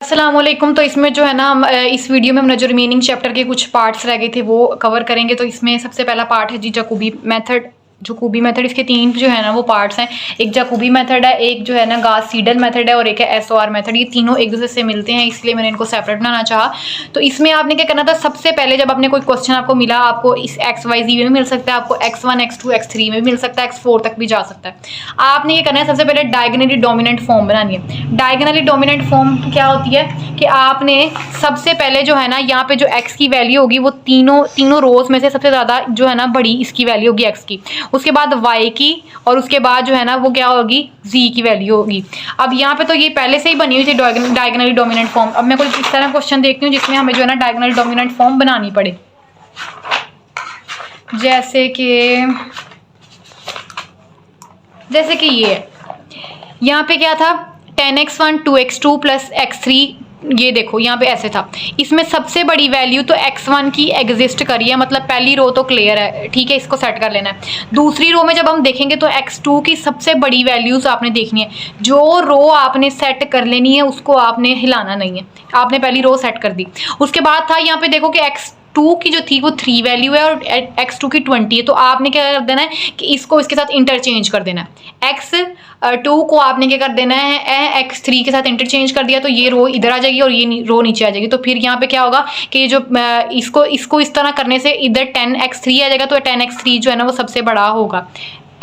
अस्सलामुअलैकुम। तो इसमें जो है ना हम इस वीडियो में हमने जो रिमेनिंग चैप्टर के कुछ पार्ट्स रह गए थे वो कवर करेंगे। तो इसमें सबसे पहला पार्ट है जी जैकोबी मेथड। जैकोबी मेथड इसके तीन जो है ना वो पार्ट्स हैं। एक जैकोबी मेथड है, एक जो है ना गास सीडल मेथड है और एक है एसओआर मेथड। ये तीनों एक दूसरे से मिलते हैं, इसलिए मैंने इनको सेपरेट बनाना चाहा। तो इसमें आपने क्या करना था, सबसे पहले जब आपने कोई क्वेश्चन आपको मिला, आपको इस एक्स वाई जी में भी मिल सकता है, आपको x1 x2 x3 में भी मिल सकता है, x4 तक भी जा सकता है। आपने ये करना है, सबसे पहले डायगोनली डोमिनेंट फॉर्म बनानी है। डायगोनली डोमिनेंट फॉर्म क्या होती है कि आपने सबसे पहले जो है ना यहाँ पे जो x की वैल्यू होगी वो तीनों रोज में से सबसे ज़्यादा जो है ना बड़ी इसकी वैल्यू होगी x की, उसके बाद y की, और उसके बाद जो है ना वो क्या होगी z की वैल्यू होगी। अब यहाँ पे तो ये पहले से ही बनी हुई थी डायगोनली डोमिनेंट फॉर्म। अब मैं कोई इस तरह क्वेश्चन देखती हूँ जिसमें हमें जो है ना डायगोनली डोमिनेंट फॉर्म बनानी पड़े। जैसे कि ये है, यहाँ पे क्या था 10x1 2x2 प्लस x3। ये देखो यहाँ पे ऐसे था। इसमें सबसे बड़ी वैल्यू तो x1 की एग्जिस्ट करी है, मतलब पहली रो तो क्लियर है, ठीक है, इसको सेट कर लेना है। दूसरी रो में जब हम देखेंगे तो x2 की सबसे बड़ी वैल्यूज आपने देखनी है। जो रो आपने सेट कर लेनी है उसको आपने हिलाना नहीं है, आपने पहली रो सेट कर दी। उसके बाद था यहाँ पे देखो कि x2 की जो थी वो 3 वैल्यू है और x2 की 20 है, तो आपने क्या कर देना है कि इसको इसके साथ इंटरचेंज कर देना है। x2 को आपने क्या कर देना है x3 के साथ इंटरचेंज कर दिया, तो ये रो इधर आ जाएगी और ये रो नीचे आ जाएगी। तो फिर यहाँ पे क्या होगा कि जो इसको इस तरह करने से इधर 10x3 आ जाएगा, तो 10x3 जो है ना वो सबसे बड़ा होगा,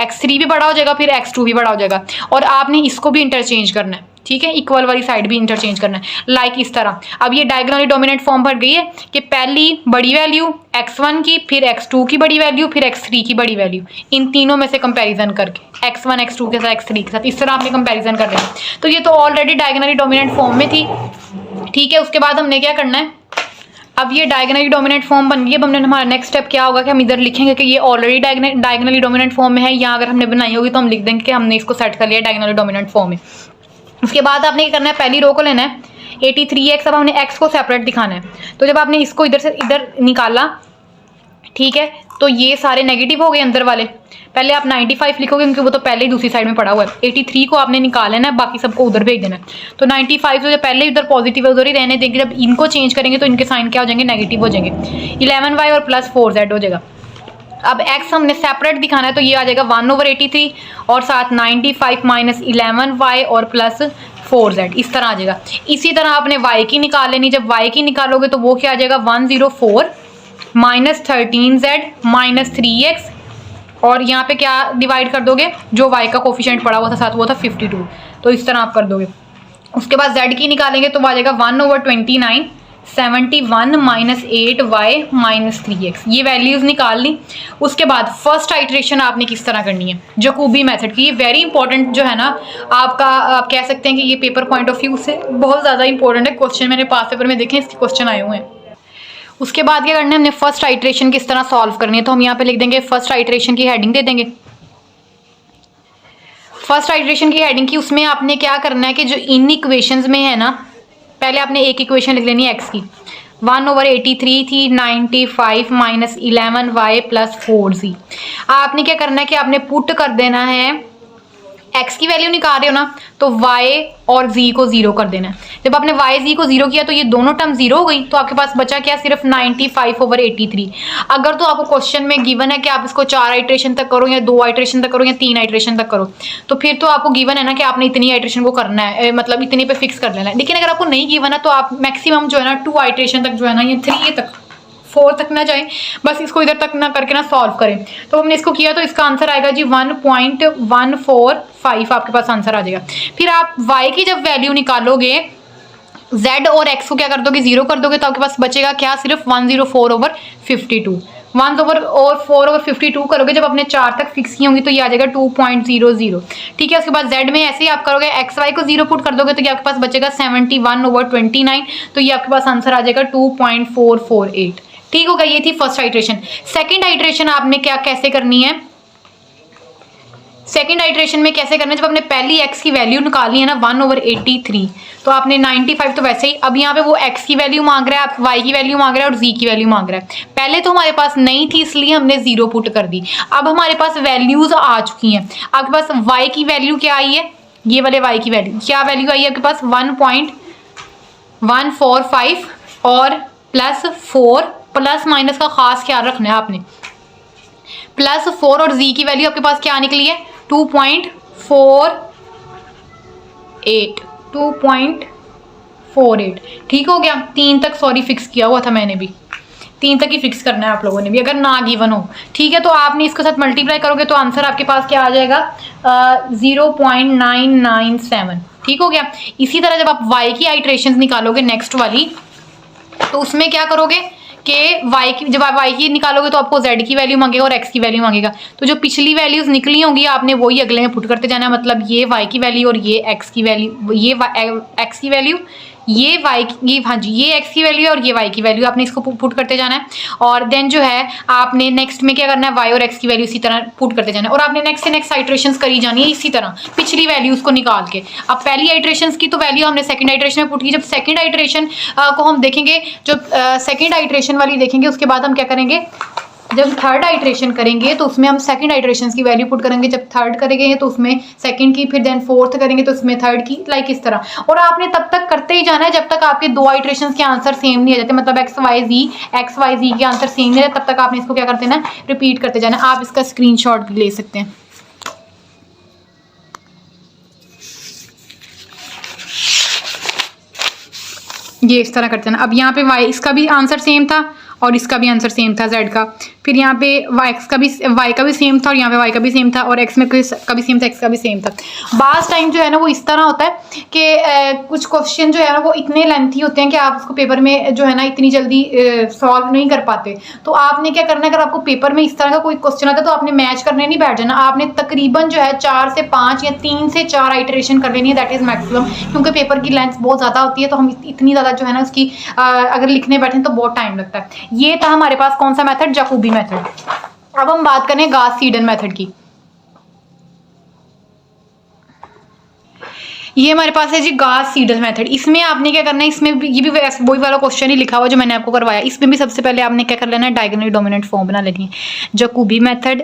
x3 भी बड़ा हो जाएगा, फिर x2 भी बड़ा हो जाएगा। और आपने इसको भी इंटरचेंज करना है, ठीक है, इक्वल वाली साइड भी इंटरचेंज करना है, लाइक इस तरह। अब ये डायगोनली डोमिनेंट फॉर्म भर गई है कि पहली बड़ी वैल्यू x1 की, फिर x2 की बड़ी वैल्यू, फिर x3 की बड़ी वैल्यू, इन तीनों में से कंपैरिजन करके x1 x2 के साथ x3 के साथ इस तरह आपने कंपैरिजन कर लेना। तो ये तो ऑलरेडी डायगोनली डोमिनेंट फॉर्म में थी, ठीक है। उसके बाद हमने क्या करना है, अब ये डायगोनली डोमिनेंट फॉर्म बन गई। अब हमने हमारा नेक्स्ट स्टेप क्या होगा कि हम इधर लिखेंगे कि ये ऑलरेडी डायगोनली डोमिनेंट फॉर्म में है, या अगर हमने बनाई होगी तो हम लिख देंगे कि हमने इसको सेट कर लिया डायगोनली डोमिनेंट फॉर्म में। उसके बाद आपने क्या करना है, पहली रो को लेना है 83x। अब हमने x को सेपरेट दिखाना है, तो जब आपने इसको इधर से इधर निकाला, ठीक है, तो ये सारे नेगेटिव हो गए अंदर वाले। पहले आप 95 लिखोगे क्योंकि वो तो पहले ही दूसरी साइड में पड़ा हुआ है। 83 को आपने निकाल लेना है, बाकी सबको उधर भेज देना है। तो 95 जो पहले ही उधर पॉजिटिव है उधर ही रहने देंगे, जब इनको चेंज करेंगे तो इनके साइन क्या हो जाएंगे, नेगेटिव हो जाएंगे। 11y और प्लस 4z हो जाएगा। अब x हमने सेपरेट दिखाना है, तो ये आ जाएगा 1/83 और साथ 95 माइनस 11y और प्लस 4z, इस तरह आ जाएगा। इसी तरह आपने y की निकाल लेनी। जब y की निकालोगे तो वो क्या आ जाएगा 104 माइनस 13z माइनस 3x, और यहाँ पे क्या डिवाइड कर दोगे, जो y का कोफिशिएंट पड़ा हुआ था साथ वो था 52, तो इस तरह आप कर दोगे। उसके बाद z की निकालेंगे तो वो आ जाएगा 1/29 71 माइनस 8y माइनस 3x, ये वैल्यूज निकाल ली। उसके बाद फर्स्ट आइट्रेशन आपने किस तरह करनी है जैकोबी मेथड की। ये वेरी इंपॉर्टेंट जो है ना आपका, आप कह सकते हैं कि ये पेपर पॉइंट ऑफ व्यू से बहुत ज़्यादा इंपॉर्टेंट है। क्वेश्चन मैंने पास पेपर में देखे, इसके क्वेश्चन आए हुए हैं। उसके बाद क्या करना है, हमने फर्स्ट आइट्रेशन किस तरह सॉल्व करनी है, तो हम यहाँ पे लिख देंगे फर्स्ट आइट्रेशन की हेडिंग दे देंगे। फर्स्ट आइट्रेशन की हेडिंग की, उसमें आपने क्या करना है कि जो इन इक्वेशंस में है ना, पहले आपने एक इक्वेशन लिख लेनी है x की, 1/83 थी 95 माइनस 11y प्लस 4z। आपने क्या करना है कि आपने पुट कर देना है, x की वैल्यू निकाल रहे हो ना, तो y और z को 0 कर देना है। जब आपने y z को 0 किया तो ये दोनों टर्म 0 हो गई, तो आपके पास बचा क्या, सिर्फ 95/83। अगर तो आपको क्वेश्चन में गिवन है कि आप इसको 4 आइट्रेशन तक करो या 2 आइट्रेशन तक करो या 3 आइट्रेशन तक करो, तो फिर तो आपको गिवन है ना कि आपने इतनी आइट्रेशन को करना है, मतलब इतने पे फिक्स कर लेना है। लेकिन अगर आपको नहीं गिवन है तो आप मैक्सिमम जो है ना 2 आइट्रेशन तक जो है ना, ये 3 तक 4 तक ना जाए, बस इसको इधर तक ना करके ना सॉल्व करें। तो हमने इसको किया तो इसका आंसर आएगा जी 1.145 आपके पास आंसर आ जाएगा। फिर आप y की जब वैल्यू निकालोगे, z और x को क्या कर दोगे, 0 कर दोगे, तो आपके पास बचेगा क्या, सिर्फ 104/52। 1/4/52 करोगे, जब अपने 4 तक फिक्स की होंगी तो ये आ जाएगा 2.00, ठीक है। उसके बाद z में ऐसे ही आप करोगे, x y को 0 पुट कर दोगे तो ये आपके पास बचेगा 71/29, तो ये आपके पास आंसर आ जाएगा 2.448, ठीक होगा। ये थी फर्स्ट आइट्रेशन। सेकंड आइट्रेशन आपने क्या कैसे करनी है, सेकंड आइट्रेशन में कैसे करना है, जब आपने पहली x की वैल्यू निकाली है ना 1/83, तो आपने 95 तो वैसे ही, अब यहाँ पे वो x की वैल्यू मांग रहा है, आप y की वैल्यू मांग रहा है और z की वैल्यू मांग रहा है। पहले तो हमारे पास नहीं थी इसलिए हमने 0 पुट कर दी। अब हमारे पास वैल्यूज आ चुकी हैं। आपके पास y की वैल्यू क्या आई है, ये वाले y की वैल्यू क्या वैल्यू आई है आपके पास, 1. 1 4 5 और +4, प्लस माइनस का खास ख्याल रखना है आपने। +4 और z की वैल्यू आपके पास क्या निकली है 2.48, 2.48। ठीक हो गया। 3 तक सॉरी फिक्स किया हुआ था मैंने भी, 3 तक ही फिक्स करना है आप लोगों ने भी, अगर ना गिवन हो। ठीक है, तो आपने इसके साथ मल्टीप्लाई करोगे तो आंसर आपके पास क्या आ जाएगा 0.997। ठीक हो गया। इसी तरह जब आप y की आइट्रेशन निकालोगे नेक्स्ट वाली, तो उसमें क्या करोगे कि y की, जब आप y की निकालोगे तो आपको z की वैल्यू मांगेगा और x की वैल्यू मांगेगा। तो जो पिछली वैल्यूज निकली होंगी आपने वही अगले में पुट करते जाना है। मतलब ये y की वैल्यू और ये x की वैल्यू, ये x की वैल्यू, ये y की, ये हाँ जी ये x की वैल्यू और ये y की वैल्यू, आपने इसको पुट करते जाना है। और देन जो है आपने नेक्स्ट में क्या करना है y और x की वैल्यू इसी तरह पुट करते जाना है। और आपने नेक्स्ट से नेक्स्ट आइट्रेशंस करी जानी है इसी तरह पिछली वैल्यूज को निकाल के। अब पहली आइट्रेशंस की तो वैल्यू हमने सेकंड आइट्रेशन में पुट की। जब सेकंड आइट्रेशन को हम देखेंगे, जब सेकंड आइट्रेशन वाली देखेंगे, उसके बाद हम क्या करेंगे, जब थर्ड आइट्रेशन करेंगे तो उसमें हम सेकंड आइट्रेशन की वैल्यू पुट करेंगे। जब थर्ड करेंगे तो उसमें सेकंड की, फिर देन फोर्थ करेंगे तो उसमें थर्ड की, लाइक इस तरह। और आपने तब तक करते ही जाना है जब तक आपके 2 आइट्रेशन के आंसर सेम नहीं आ जाते, मतलब एक्स वाई जी के आंसर सेम नहीं है, तब तक आपने इसको क्या करते हैं, रिपीट करते जाना है। आप इसका स्क्रीनशॉट भी ले सकते हैं। ये इस तरह करते हैं। अब यहाँ पे y इसका भी आंसर सेम था और इसका भी आंसर सेम था z का। फिर यहाँ पे y का भी सेम था और यहाँ पे y का भी सेम था और x में का भी सेम था, x का भी सेम था। बास टाइम जो है ना वो इस तरह होता है कि कुछ क्वेश्चन जो है ना वो इतने लेंथी होते हैं कि आप उसको पेपर में जो है ना इतनी जल्दी सॉल्व नहीं कर पाते। तो आपने क्या करना है, अगर आपको पेपर में इस तरह का कोई क्वेश्चन आता है तो आपने मैच करने नहीं बैठ जाना। आपने तकरीबन जो है 4 से 5 या 3 से 4 आइट्रेशन कर लेनी है, दैट इज मैक्सिमम। क्योंकि पेपर की लेंथ बहुत ज़्यादा होती है तो हम इतनी ज़्यादा जो है ना उसकी अगर लिखने बैठे तो बहुत टाइम लगता है। ये था हमारे पास कौन सा मेथड, जैकोबी मेथड। अब हम बात करें गास सीडल मेथड की। ये हमारे पास है जी गास सीडल मेथड। इसमें आपने क्या करना है, इसमें भी ये भी वही वाला क्वेश्चन ही लिखा हुआ जो मैंने आपको करवाया। इसमें भी सबसे पहले आपने क्या कर लेना है, डायगोनली डोमिनेंट फॉर्म बना लेनी है। जैकोबी मेथड,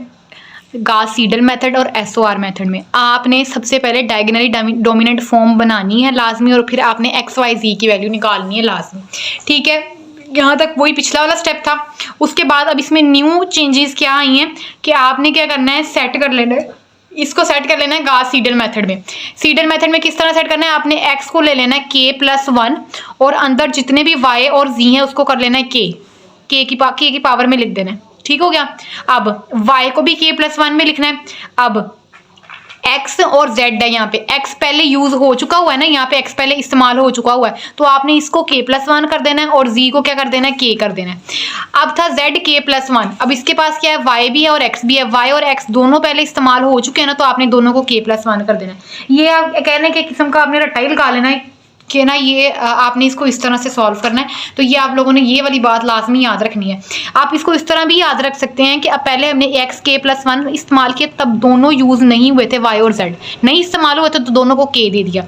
गास सीडल मेथड और एसओआर मेथड में आपने सबसे पहले डायगोनली डोमिनेंट फॉर्म बनानी है लाजमी, और फिर आपने एक्स वाई जी की वैल्यू निकालनी है लाजमी। ठीक है, यहाँ तक वही पिछला वाला स्टेप था। उसके बाद अब इसमें न्यू चेंजेस क्या आई हैं कि आपने क्या करना है, सेट कर लेना है, इसको सेट कर लेना है गास सीडल मेथड में। सीडल मेथड में किस तरह सेट करना है, आपने x को ले लेना है k+1 और अंदर जितने भी y और z हैं उसको कर लेना है k की पावर में लिख देना है। ठीक हो गया। अब y को भी k+1 में लिखना है। अब x और z है, यहाँ पे x पहले यूज हो चुका हुआ है ना, यहाँ पे x पहले इस्तेमाल हो चुका हुआ है, तो आपने इसको k+1 कर देना है और z को क्या कर देना है, k कर देना है। अब था z k+1, अब इसके पास क्या है, y भी है और x भी है। y और x दोनों पहले इस्तेमाल हो चुके हैं ना, तो आपने दोनों को k+1 कर देना है। ये आप कहने के किस्म का आपने रट्टा ही लगा लेना है कि ना ये आपने इसको इस तरह से सॉल्व करना है। तो ये आप लोगों ने ये वाली बात लाजमी याद रखनी है। आप इसको इस तरह भी याद रख सकते हैं कि अब पहले हमने x k+1 इस्तेमाल किया, तब दोनों यूज़ नहीं हुए थे, y और z नहीं इस्तेमाल हुए थे, तो दोनों को k दे दिया।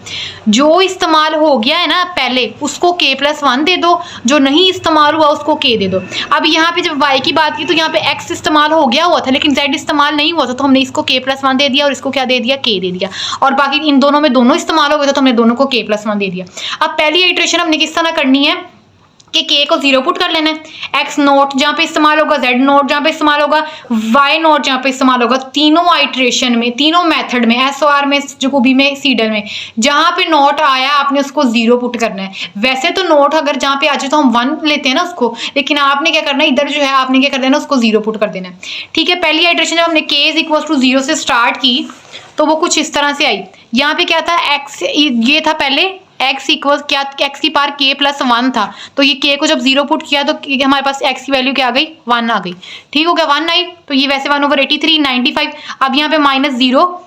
जो इस्तेमाल हो गया है ना पहले उसको k+1 दे दो, जो नहीं इस्तेमाल हुआ उसको k दे दो। अब यहाँ पे जब y की बात की तो यहाँ पे x इस्तेमाल हो गया हुआ था लेकिन z इस्तेमाल नहीं हुआ था, तो हमने इसको k+1 दे दिया और इसको क्या दे दिया, k दे दिया। और बाकी इन दोनों में दोनों इस्तेमाल हो गए तो हमने दोनों को k+1 दे दिया। अब पहली इटरेशन हमने किस तरह करनी है कि k को 0 पुट कर लेना है, x नोट जहाँ पे इस्तेमाल होगा, z नोट जहाँ पे इस्तेमाल होगा, y नोट जहाँ पे इस्तेमाल होगा। तीनों आइट्रेशन में, तीनों मेथड में, एसओआर में, जैकोबी में, सीडल में, जहाँ पे नोट आया आपने उसको 0 पुट करना है। वैसे तो नोट अगर जहाँ पे आ जाए तो हम 1 लेते हैं ना उसको, लेकिन आपने क्या करना है, इधर जो है आपने क्या कर देना, उसको 0 पुट कर देना है। ठीक है, पहली आइट्रेशन जब हमने k = 0 से स्टार्ट की तो वो कुछ इस तरह से आई। यहाँ पे क्या था, x ये था पहले, x इक्वल क्या, x की पावर k+1 था, तो ये k को जब 0 पुट किया तो हमारे पास x की वैल्यू क्या आ गई, 1 आ गई। ठीक हो गया, 1 आई, तो ये वैसे 1/83 95। अब यहाँ पे -0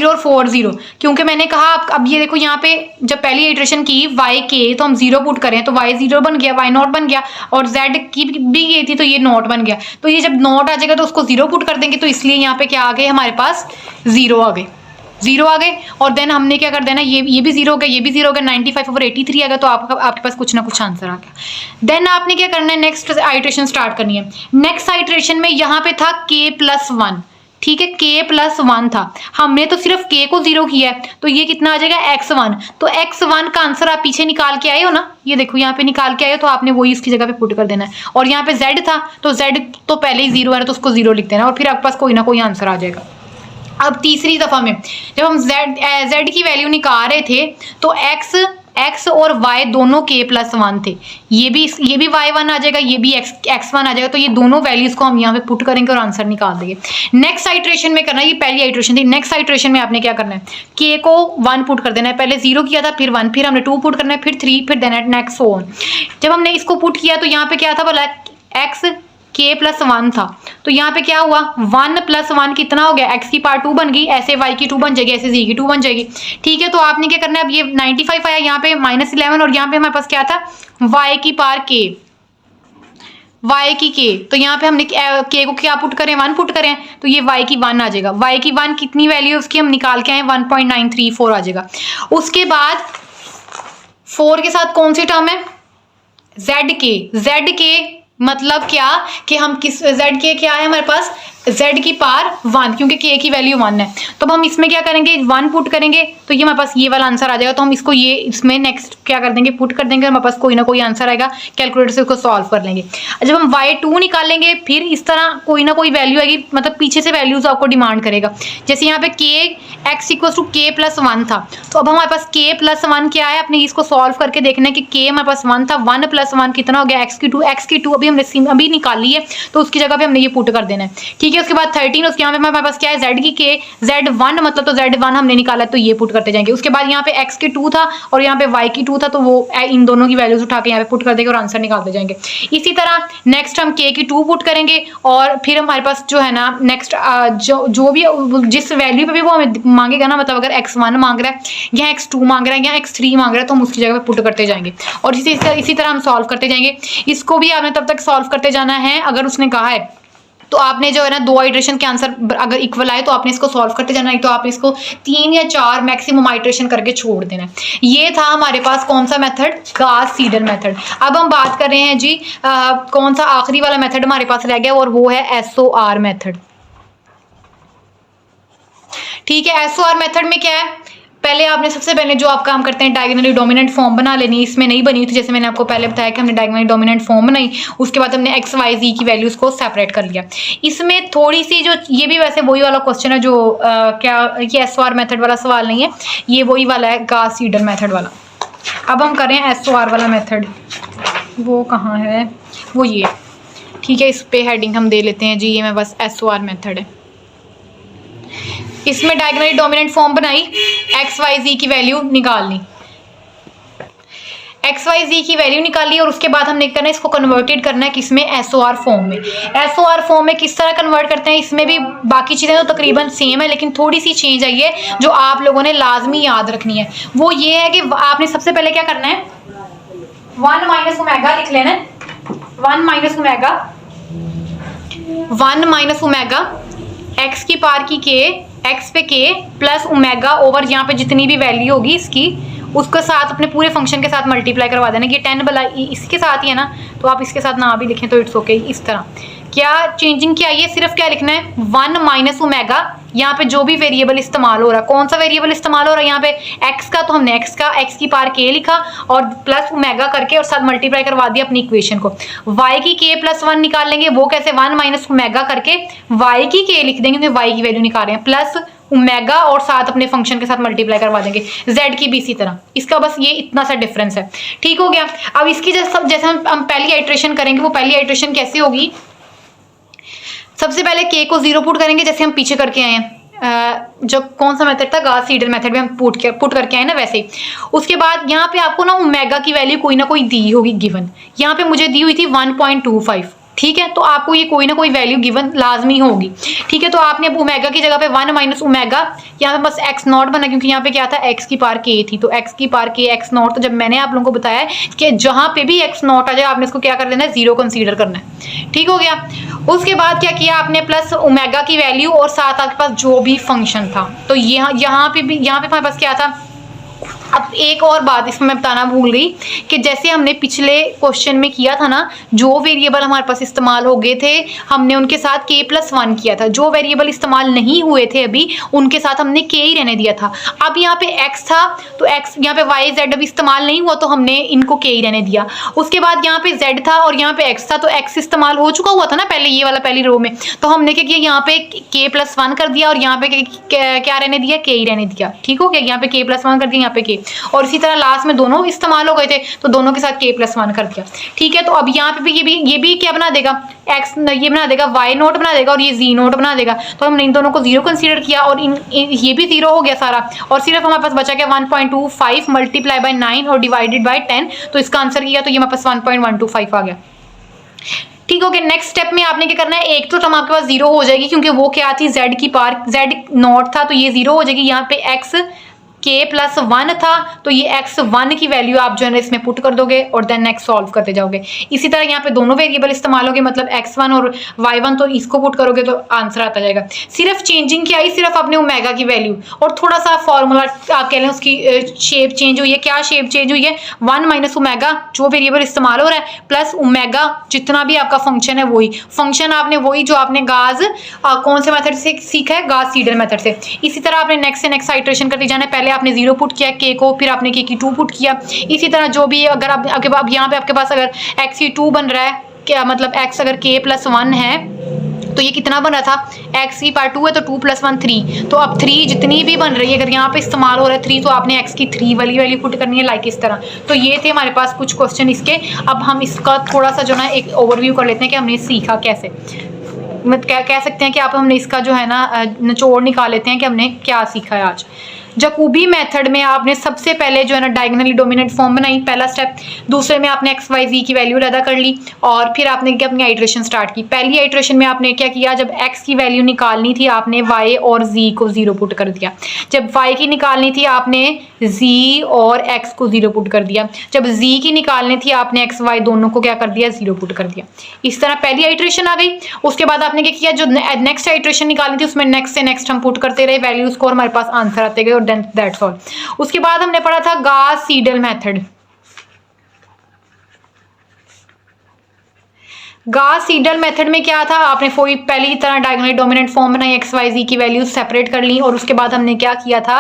और 4 0, क्योंकि मैंने कहा अब ये देखो यहाँ पे जब पहली इटरेशन की y k तो हम 0 पुट करें तो y 0 बन गया, y नॉट बन गया, और z की भी ये थी तो ये नॉट बन गया। तो ये जब नॉट आ जाएगा तो उसको 0 पुट कर देंगे, तो इसलिए यहाँ पे क्या आ गए, हमारे पास 0 आ गए, 0 आ गए। और देन हमने क्या कर देना, ये भी 0 हो गया, ये भी 0 हो गया, 95/83 आ गया, तो आपके पास कुछ ना कुछ आंसर आ गया। देन आपने क्या करना है, नेक्स्ट आइट्रेशन स्टार्ट करनी है। नेक्स्ट आइट्रेशन में यहाँ पे था k+1, ठीक है, k प्लस 1 था, हमने तो सिर्फ k को 0 किया है, तो ये कितना आ जाएगा x1। तो x1 का आंसर आप पीछे निकाल के आए हो ना, ये देखो यहाँ पे निकाल के आए हो, तो आपने वही इसकी जगह पे पुट कर देना है। और यहाँ पे z था, तो z तो पहले ही 0 है तो उसको 0 लिख देना, और फिर आपके पास कोई ना कोई आंसर आ जाएगा। अब तीसरी दफा में जब हम z की वैल्यू निकाल रहे थे तो x और y दोनों k प्लस 1 थे, ये भी y1 आ जाएगा, ये भी x1 आ जाएगा, तो ये दोनों वैल्यूज को हम यहाँ पे पुट करेंगे और आंसर निकाल देंगे। नेक्स्ट आइट्रेशन में करना है, ये पहली आइट्रेशन थी, नेक्स्ट आइट्रेशन में आपने क्या करना है, k को 1 पुट कर देना है, पहले 0 किया था, फिर 1, फिर हमने 2 पुट करना है, फिर 3, फिर देन नेक्स्ट सो ऑन। जब हमने इसको पुट किया तो यहाँ पे क्या था बोला, x k प्लस 1 था, तो यहाँ पे क्या हुआ, 1 प्लस 1 कितना हो गया, x की पावर 2 बन गई, ऐसे y की 2 बन जाएगी, ऐसे z की 2 बन जाएगी। ठीक है, तो आपने क्या करना है, अब ये 95 आया, यहाँ पे -11, और यहाँ पे हमारे पास क्या था, y की पावर k, y की k, तो यहाँ पे हमने k को क्या पुट करें, 1 पुट करें, तो ये y की 1 आ जाएगा। y की 1 कितनी वैल्यू है उसकी, हम निकाल के आए 1.934 आ जाएगा। उसके बाद 4 के साथ कौन सी टर्म है, z मतलब क्या कि हम किस z क्या है हमारे पास, z की पावर 1, क्योंकि k की वैल्यू 1 है, तो अब हम इसमें क्या करेंगे, 1 पुट करेंगे, तो ये हमारे पास ये वाला आंसर आ जाएगा। तो हम इसको ये इसमें नेक्स्ट क्या कर देंगे, पुट कर देंगे, हमारे पास कोई ना कोई आंसर आएगा, कैलकुलेटर से उसको सॉल्व कर लेंगे। जब हम y2 निकालेंगे, फिर इस तरह कोई ना कोई वैल्यू आएगी, मतलब पीछे से वैल्यूज आपको डिमांड करेगा। जैसे यहाँ पे x = k प्लस 1 था, तो अब हमारे पास k प्लस 1 क्या है, अपने इसको सॉल्व करके देखना है कि k हमारे पास 1 था, 1 प्लस 1 कितना हो गया, x की 2 अभी हमने अभी निकाली है, तो उसकी जगह पे हमने ये पुट कर देना है। ठीक है, उसके बाद 13, उसके यहाँ पे हमारे पास क्या है, z की k, z1 मतलब, तो z1 हमने निकाला, तो ये पुट करते जाएंगे। उसके बाद यहाँ पे x की 2 था और यहाँ पे y की 2 था, तो वो इन दोनों की वैल्यूज उठा के यहाँ पे पुट कर देंगे और आंसर निकालते जाएंगे। इसी तरह नेक्स्ट हम k की 2 पुट करेंगे, और फिर हमारे पास जो है ना नेक्स्ट जो भी जिस वैल्यू पे भी वो हमें मांगेगा ना, मतलब अगर x1 मांग रहा है या x2 मांग रहा है या x3 मांग रहा है, तो हम उसकी जगह पे पुट करते जाएंगे, और इसी तरह हम सॉल्व करते जाएंगे। इसको भी आपने तब तक सॉल्व करते जाना है, अगर उसने कहा है तो आपने जो है ना 2 आइट्रेशन के आंसर अगर इक्वल आए तो आपने इसको सॉल्व करते जाना है, तो आप इसको 3 या 4 मैक्सिमम आइट्रेशन करके छोड़ देना है। ये था हमारे पास कौन सा मेथड, गास सीडल मेथड। अब हम बात कर रहे हैं जी कौन सा आखिरी वाला मेथड हमारे पास रह गया, और वो है SOR मेथड। ठीक है, SOR मेथड में क्या है, पहले आपने सबसे पहले जो आप काम करते हैं डायगोनली डोमिनेंट फॉर्म बना लेनी। इसमें नहीं बनी थी, जैसे मैंने आपको पहले बताया कि हमने डायगोनली डोमिनेंट फॉर्म बनाई, उसके बाद हमने x y z की वैल्यूज को सेपरेट कर लिया। इसमें थोड़ी सी जो ये भी वैसे वही वाला क्वेश्चन है जो क्या ये SOR मेथड वाला सवाल नहीं है, ये वही वाला है गास सीडल मेथड वाला। अब हम करें SOR वाला मेथड, वो कहाँ है, वो ये। ठीक है, इस पे हेडिंग हम दे लेते हैं जी, ये मैं बस SOR मेथड है। इसमें डायगोनली डोमिनेंट फॉर्म बनाई, x y z की वैल्यू निकालनी, x y z की वैल्यू निकाली, और उसके बाद हमने करना है इसको कन्वर्टेड करना है किसमें, SOR फॉर्म में। SOR फॉर्म में किस तरह कन्वर्ट करते हैं, इसमें भी बाकी चीज़ें तो तकरीबन सेम है, लेकिन थोड़ी सी चेंज आई है जो आप लोगों ने लाजमी याद रखनी है। वो ये है कि आपने सबसे पहले क्या करना है, 1 माइनस ओमेगा लिख लेना है, 1 माइनस ओमेगा x की पावर की k, x पे k प्लस ओमेगा ओवर यहाँ पे जितनी भी वैल्यू होगी इसकी, उसके साथ अपने पूरे फंक्शन के साथ मल्टीप्लाई करवा देना। कि 10 भला इसके साथ ही है ना, तो आप इसके साथ ना भी लिखें तो इट्स ओके। इस तरह क्या चेंजिंग क्या है, सिर्फ क्या लिखना है, 1 माइनस ओमेगा, यहाँ पे जो भी वेरिएबल इस्तेमाल हो रहा है, कौन सा वेरिएबल इस्तेमाल हो रहा है यहाँ पे x का, तो हमने x की पावर k लिखा और प्लस ओमेगा करके और साथ मल्टीप्लाई करवा दिया अपनी इक्वेशन को। y की k प्लस 1 निकाल लेंगे, वो कैसे, 1 माइनस ओमेगा करके y की k लिख देंगे, तो y की वैल्यू निकाल रहे हैं, प्लस ओमेगा और साथ अपने फंक्शन के साथ मल्टीप्लाई करवा देंगे। z की भी इसी तरह, इसका बस ये इतना सा डिफरेंस है। ठीक हो गया। अब इसकी जैसे हम पहली आइट्रेशन करेंगे, वो पहली आइट्रेशन कैसे होगी, सबसे पहले k को 0 पुट करेंगे, जैसे हम पीछे करके आए हैं, जो कौन सा मेथड था, गास सीडल मेथड में हम पुट करके आए ना, वैसे ही। उसके बाद यहाँ पे आपको ना ओमेगा की वैल्यू कोई ना कोई दी होगी गिवन, यहाँ पे मुझे दी हुई थी 1.25। ठीक है, तो आपको ये कोई ना कोई वैल्यू गिवन लाजमी होगी। ठीक है, तो आपने अब ओमेगा की जगह पे 1 माइनस ओमेगा, यहाँ पे बस x नॉट बना, क्योंकि यहाँ पे क्या था, x की पावर k थी, तो x की पावर k x नॉट। तो जब मैंने आप लोगों को बताया कि जहाँ पे भी x नॉट आ जाए आपने इसको क्या कर देना है, 0 कंसीडर करना है। ठीक हो गया। उसके बाद क्या किया आपने, प्लस ओमेगा की वैल्यू और साथ आपके पास जो भी फंक्शन था, तो यहाँ पे हमारे पास क्या था, अब एक और बात इसमें मैं बताना भूल गई कि जैसे हमने पिछले क्वेश्चन में किया था ना, जो वेरिएबल हमारे पास इस्तेमाल हो गए थे हमने उनके साथ k+1 किया था, जो वेरिएबल इस्तेमाल नहीं हुए थे अभी उनके साथ हमने k ही रहने दिया था। अब यहाँ पे x था तो x, यहाँ पे y z अभी इस्तेमाल नहीं हुआ तो हमने इनको k ही रहने दिया। उसके बाद यहाँ पे z था और यहाँ पे x था तो x इस्तेमाल हो चुका हुआ था ना पहले, ये वाला पहली रो में, तो हमने क्या किया यहाँ पे k+1 कर दिया और यहाँ पे क्या रहने दिया, k ही रहने दिया। ठीक हो गया, यहाँ पे k+1 कर दिया, यहाँ पे k, और इसी तरह लास्ट में दोनों इस्तेमाल हो गए थे तो दोनों के साथ k+1 कर दिया। ठीक है, तो अब यहाँ पे भी ये भी क्या बना देगा, x ये बना देगा, y नोट बना देगा और ये z नोट बना देगा। तो हमने इन दोनों को 0 कंसीडर किया और ये भी 0 हो गया सारा, और सिर्फ हमारे पास बचा क्या 1.25 मल्टीप्लाई बाय 9 और डिवाइडेड बाय 10, तो इसका आंसर किया तो ये हमारे पास 1.125 आ गया। ठीक हो गया। नेक्स्ट स्टेप में आपने क्या करना है, एक तो टर्म आपके पास 0 हो जाएगी क्योंकि वो क्या थी, z की पार z नॉट था तो ये 0 हो जाएगी। यहाँ पे x k+1 था तो ये x1 की वैल्यू आप जो है ना इसमें पुट कर दोगे और देन नेक्स्ट सॉल्व करते जाओगे। इसी तरह यहाँ पे दोनों वेरिएबल इस्तेमाल होंगे, मतलब x1 और y1, तो इसको पुट करोगे तो आंसर आता जाएगा। सिर्फ चेंजिंग क्या आई, सिर्फ अपने ओमेगा की वैल्यू और थोड़ा सा फॉर्मूला आप कह लें उसकी शेप चेंज हुई है। क्या शेप चेंज हुई है, 1 - ओमेगा जो वेरिएबल इस्तेमाल हो रहा है प्लस ओमेगा जितना भी आपका फंक्शन है वही फंक्शन, आपने वही जो आपने गाज कौन से मेथड से सीखा है, गाज सीडल मेथड से। इसी तरह आपने नेक्स्ट से नेक्स्ट आइटरेशन करते जाना है। पहले आपने 0 पुट किया k को, फिर आपने k की 2 पुट किया। इसी तरह जो भी अगर आपके पास यहाँ पे आपके पास अगर x की 2 बन रहा है, क्या मतलब x अगर k+1 है तो ये कितना बन रहा था, x की पावर 2 है तो 2 + 1 3, तो अब 3 जितनी भी बन रही है अगर यहाँ पे इस्तेमाल हो रहा है 3 तो आपने x की 3 वाली वैल्यू पुट करनी है, लाइक इस तरह। तो ये थे हमारे पास कुछ क्वेश्चन इसके। अब हम इसका थोड़ा सा जो ना एक ओवरव्यू कर लेते हैं कि हमने सीखा कैसे, मतलब क्या कह सकते हैं कि आप हमने इसका जो है ना निचोड़ निकाल लेते हैं कि हमने क्या सीखा है आज। जैकोबी मेथड में आपने सबसे पहले जो है ना डायगोनली डोमिनेंट फॉर्म बनाई, पहला स्टेप। दूसरे में आपने x y z की वैल्यू अदा कर ली और फिर आपने क्या अपनी आइट्रेशन स्टार्ट की। पहली आइट्रेशन में आपने क्या किया, जब x की वैल्यू निकालनी थी आपने y और z को 0 पुट कर दिया। जब y की निकालनी थी आपने z और x को 0 पुट कर दिया। जब z की निकालनी थी आपने x y दोनों को क्या कर दिया, 0 पुट कर दिया। इस तरह पहली आइट्रेशन आ गई। उसके बाद आपने क्या किया, जो नेक्स्ट आइट्रेशन निकालनी थी उसमें नेक्स्ट से नेक्स्ट हम पुट करते रहे वैल्यूज को और हमारे पास आंसर आते गए और दैट्स ऑल। उसके बाद हमने पढ़ा था गास सीडल मेथड। गास सीडल मेथड में क्या था, आपने कोई पहले की तरह डायगोनली डोमिनेंट फॉर्म बनाई, x y z की वैल्यूज सेपरेट कर ली और उसके बाद हमने क्या किया था,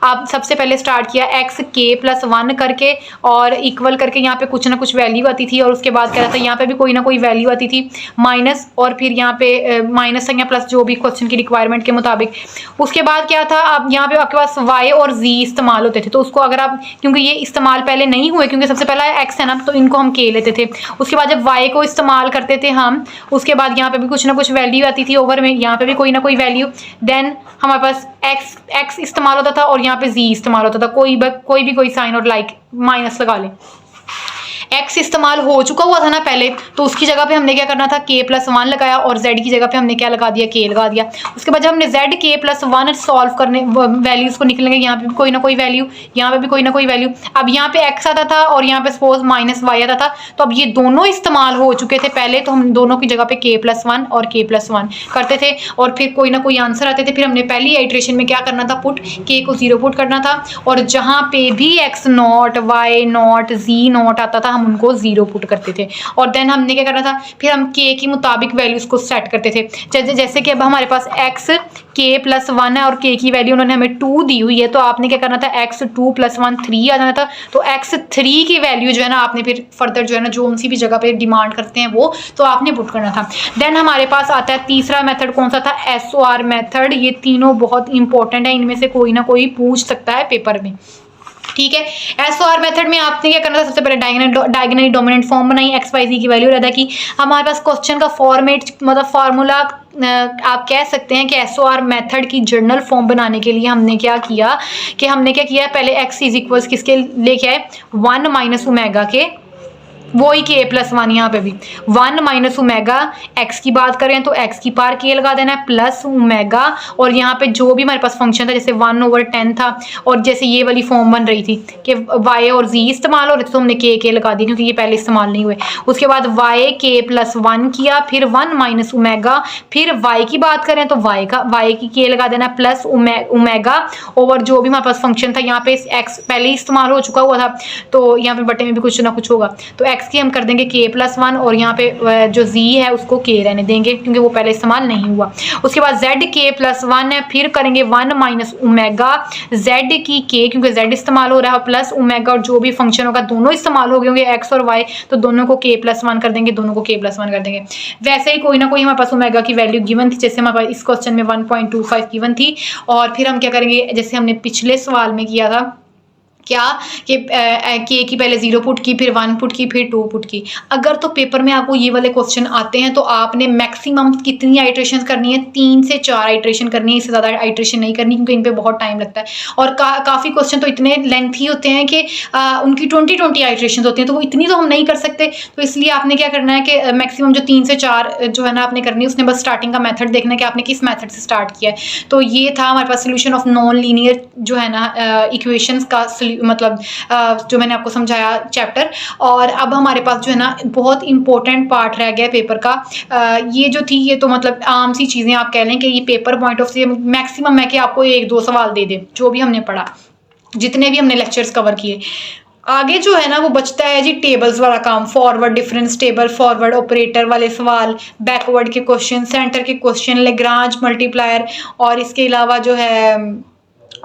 आप सबसे पहले स्टार्ट किया x k+1 करके और इक्वल करके यहाँ पे कुछ ना कुछ वैल्यू आती थी और उसके बाद क्या था, यहाँ पे भी कोई ना कोई वैल्यू आती थी माइनस, और फिर यहाँ पे माइनस या प्लस जो भी क्वेश्चन की रिक्वायरमेंट के मुताबिक। उसके बाद क्या था, अब यहाँ पे आपके पास y और z इस्तेमाल होते थे तो उसको अगर आप, क्योंकि ये इस्तेमाल पहले नहीं हुए क्योंकि सबसे पहला x है ना तो इनको हम k लेते थे। उसके बाद जब y को इस्तेमाल करते थे हम, उसके बाद यहाँ पे भी कुछ ना कुछ वैल्यू आती थी ओवर में, यहाँ पे भी कोई ना कोई वैल्यू, देन हमारे पास x इस्तेमाल होता था और यहाँ पे z इस्तेमाल होता था, कोई भी कोई साइन और लाइक माइनस लगा ले। x इस्तेमाल हो चुका हुआ था ना पहले तो उसकी जगह पे हमने क्या करना था, k+1 लगाया और z की जगह पे हमने क्या लगा दिया, k लगा दिया। उसके बाद जब हमने z k+1 सॉल्व करने वैल्यूज को निकलेंगे, यहाँ पे भी कोई ना कोई वैल्यू, यहाँ पे भी कोई ना कोई वैल्यू। अब यहाँ पे x आता था और यहाँ पे सपोज -y आता था, तो अब ये दोनों इस्तेमाल हो चुके थे पहले तो हम दोनों की जगह पे k+1 और k+1 करते थे और फिर कोई ना कोई आंसर आते थे। फिर हमने पहली आइट्रेशन में क्या करना था, पुट k को 0 पुट करना था और जहाँ पे भी x not y not z not आता था हम उनको 0 पुट करते थे और देन हमने क्या करना था, फिर हम k की मुताबिक वैल्यूज को सेट करते थे। जैसे कि अब हमारे पास x k+1 है और k की वैल्यू उन्होंने हमें 2 दी हुई है तो आपने क्या करना था, x 2 + 1 3 आ जाना था। तो x 3 की वैल्यू जो है ना आपने फिर फर्दर जो है ना जो उनसी भी जगह पे डिमांड करते हैं वो तो आपने पुट करना था। देन हमारे पास आता है तीसरा मेथड, कौन सा था, SOR मेथड। ये तीनों बहुत इंपॉर्टेंट है, इनमें से कोई ना कोई पूछ सकता है पेपर में। ठीक है, SOR मेथड में आपने क्या करना था, सबसे पहले डायगोनली डोमिनेंट फॉर्म बनाई, x y z की वैल्यू अदा की। हमारे पास क्वेश्चन का फॉर्मेट मतलब फार्मूला आप कह सकते हैं कि SOR मेथड की जर्नल फॉर्म बनाने के लिए हमने क्या किया कि हमने क्या किया, पहले x इज इक्वल्स किसके लेके आए, 1 - ओमेगा के वो ही k प्लस 1 यहाँ पे भी 1 माइनस ओमेगा x की बात करें तो x की पावर k लगा देना है प्लस ओमेगा, और यहाँ पे जो भी हमारे पास फंक्शन था जैसे 1/10 था, और जैसे ये वाली फॉर्म बन रही थी कि y और z इस्तेमाल हो रहे थे तो हमने k लगा दी क्योंकि ये पहले इस्तेमाल नहीं हुए। उसके बाद y k प्लस 1 किया, फिर 1 माइनस ओमेगा, फिर y की बात करें तो y की k लगा देना प्लस ओमेगा, और जो भी हमारे पास फंक्शन था यहाँ पे x पहले ही इस्तेमाल हो चुका हुआ था तो यहाँ पे बटे में भी कुछ ना कुछ होगा, तो x की हम कर देंगे k प्लस 1 और यहाँ पे जो z है उसको k रहने देंगे क्योंकि वो पहले इस्तेमाल नहीं हुआ। उसके बाद z k प्लस 1 है, फिर करेंगे 1 माइनस ओमेगा z की k क्योंकि z इस्तेमाल हो रहा है प्लस ओमेगा, और जो भी फंक्शन होगा दोनों इस्तेमाल हो गए होंगे x और y, तो दोनों को k प्लस 1 कर देंगे, दोनों को k प्लस 1 कर देंगे। वैसे ही कोई ना कोई हमारे पास ओमेगा की वैल्यू गिवन थी, जैसे हमारे पास इस क्वेश्चन में 1.25 गिवन थी, और फिर हम क्या करेंगे जैसे हमने पिछले सवाल में किया था क्या कि के की पहले 0 पुट की, फिर 1 पुट की, फिर 2 पुट की। अगर तो पेपर में आपको ये वाले क्वेश्चन आते हैं तो आपने मैक्सिमम कितनी आइट्रेशन करनी है, 3 से 4 आइट्रेशन करनी है, इससे ज़्यादा आइट्रेशन नहीं करनी क्योंकि इन पे बहुत टाइम लगता है, और काफ़ी क्वेश्चन तो इतने लेंथी होते हैं कि उनकी 20 आइट्रेशन होती हैं, तो वो इतनी तो हम नहीं कर सकते, तो इसलिए आपने क्या करना है कि मैक्सिमम जो 3 से 4 जो है ना आपने करनी है, उसने बस स्टार्टिंग का मेथड देखना है कि आपने किस मेथड से स्टार्ट किया है। तो ये था हमारे पास सोल्यूशन ऑफ नॉन लीनियर जो है ना इक्वेशंस का मतलब जो मैंने आपको समझाया चैप्टर। और अब हमारे पास जो है ना बहुत इंपॉर्टेंट पार्ट रह गया पेपर का, ये जो थी ये तो मतलब आम सी चीज़ें आप कह लें कि ये paper point of view maximum है कि आपको 1-2 सवाल दे दे जो भी हमने पढ़ा, जितने भी हमने लेक्चर्स कवर किए। आगे जो है ना वो बचता है जी टेबल्स वाला काम, forward difference table, forward operator वाले सवाल, बैकवर्ड के क्वेश्चन, सेंटर के क्वेश्चन, लेग्रांज मल्टीप्लायर, और इसके अलावा जो है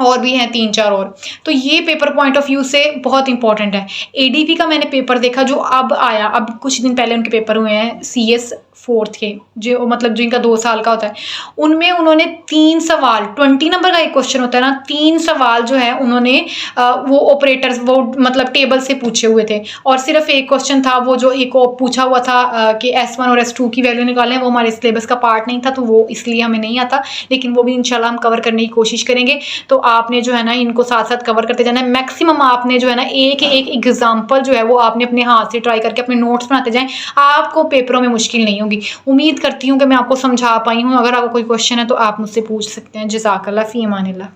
और भी हैं 3-4 और। तो ये पेपर पॉइंट ऑफ व्यू से बहुत इंपॉर्टेंट है। एडीपी का मैंने पेपर देखा जो अब आया, अब कुछ दिन पहले उनके पेपर हुए हैं CS 4th के, जो मतलब जिनका 2 साल का होता है, उनमें उन्होंने 3 सवाल 20 नंबर का एक क्वेश्चन होता है ना, 3 सवाल जो है उन्होंने वो ऑपरेटर्स वो मतलब टेबल से पूछे हुए थे, और सिर्फ एक क्वेश्चन था वो जो एक पूछा हुआ था कि S1 और S2 की वैल्यू निकालें, वो हमारे सिलेबस का पार्ट नहीं था तो वो इसलिए हमें नहीं आता, लेकिन वो भी इंशाल्लाह हम कवर करने की कोशिश करेंगे। तो आपने जो है ना इनको साथ साथ कवर करते जाना है। मैक्सिमम आपने जो है ना एक एग्जाम्पल जो है वो आपने अपने हाथ से ट्राई करके अपने नोट्स बनाते जाएं, आपको पेपरों में मुश्किल नहीं होगी। उम्मीद करती हूँ कि मैं आपको समझा पाई हूँ। अगर आपको कोई क्वेश्चन है तो आप मुझसे पूछ सकते हैं। जज़ाकल्लाह फ़ी अमानिल्लाह।